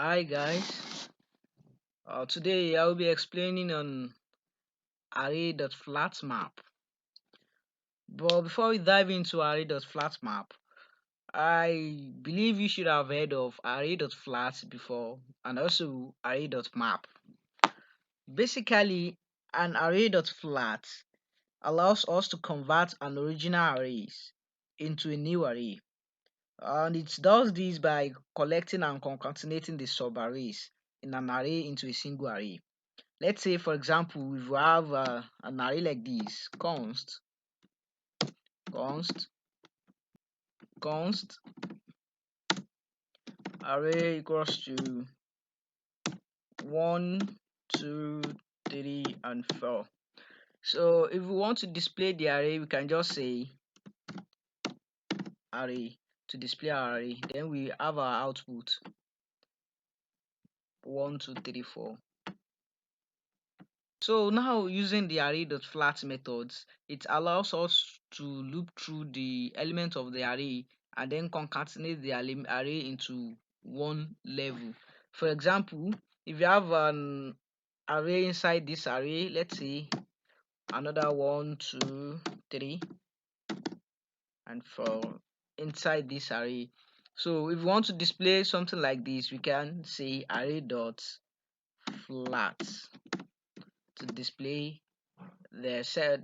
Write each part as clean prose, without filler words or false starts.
Hi guys, today I will be explaining on Array.flatMap. But before we dive into Array.flatMap, I believe you should have heard of Array.flat before and also Array.map. Basically, an Array.flat allows us to convert an original array into a new array. And it does this by collecting and concatenating the subarrays in an array into a single array. Let's say, for example, if we have an array like this, const const array equals to 1, 2, 3, and 4. So if we want to display the array, we can just say array to display our array. Then we have our output 1, 2, 3, 4. So now using the array.flat methods, it allows us to loop through the element of the array and then concatenate the array into one level. For example, if you have an array inside this array, let's say another 1, 2, 3, and 4 inside this array. So if you want to display something like this, we can say array.flat to display the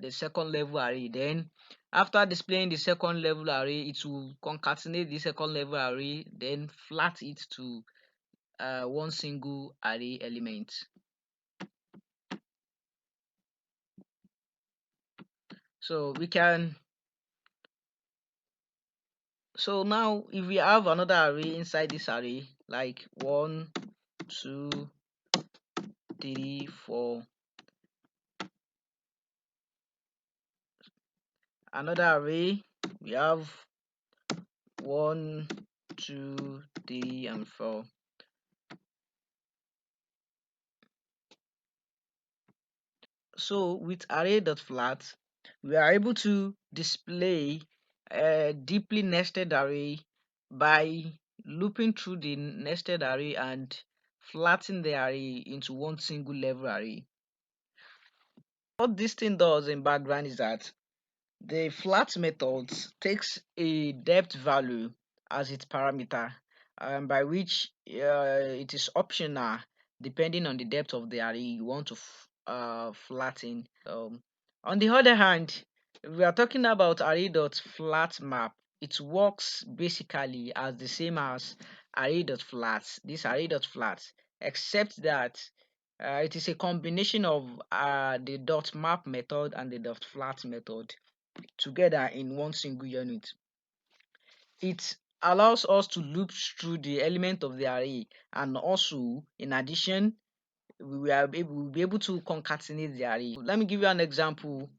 second level array. Then after displaying the second level array, it will concatenate the second level array, then flat it to one single array element. So we can now if we have another array inside this array like 1, 2, 3, 4, another array we have 1, 2, 3, and 4. So with array.flat, we are able to display a deeply nested array by looping through the nested array and flattening the array into one single level array. What this thing does in background is that the flat method takes a depth value as its parameter, by which it is optional depending on the depth of the array you want to flatten. On the other hand, if we are talking about array.flatMap, it works basically as the same as array.flat, this array.flat, except that it is a combination of the dot map method and the dot flat method together in one single unit. It allows us to loop through the element of the array, and also in addition we'll be able to concatenate the array. Let me give you an example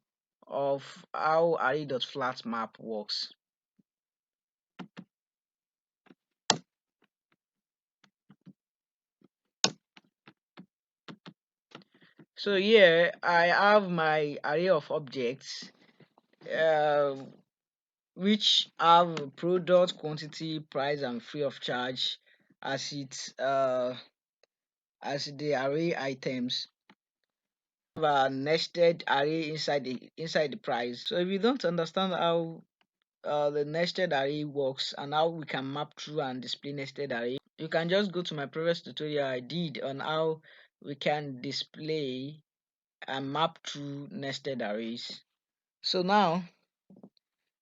of how array.flatMap works. So here I have my array of objects uh, which have product, quantity, price, and free of charge as the array items. A nested array inside the price. So if you don't understand how the nested array works and how we can map through and display nested array, you can just go to my previous tutorial I did on how we can display and map through nested arrays. So now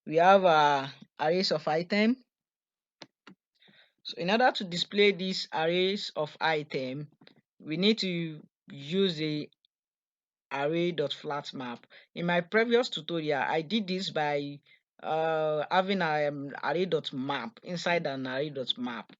we have arrays of item. So in order to display these arrays of item, we need to use the array.flatMap. In my previous tutorial, I did this by having an array.map inside an array.map.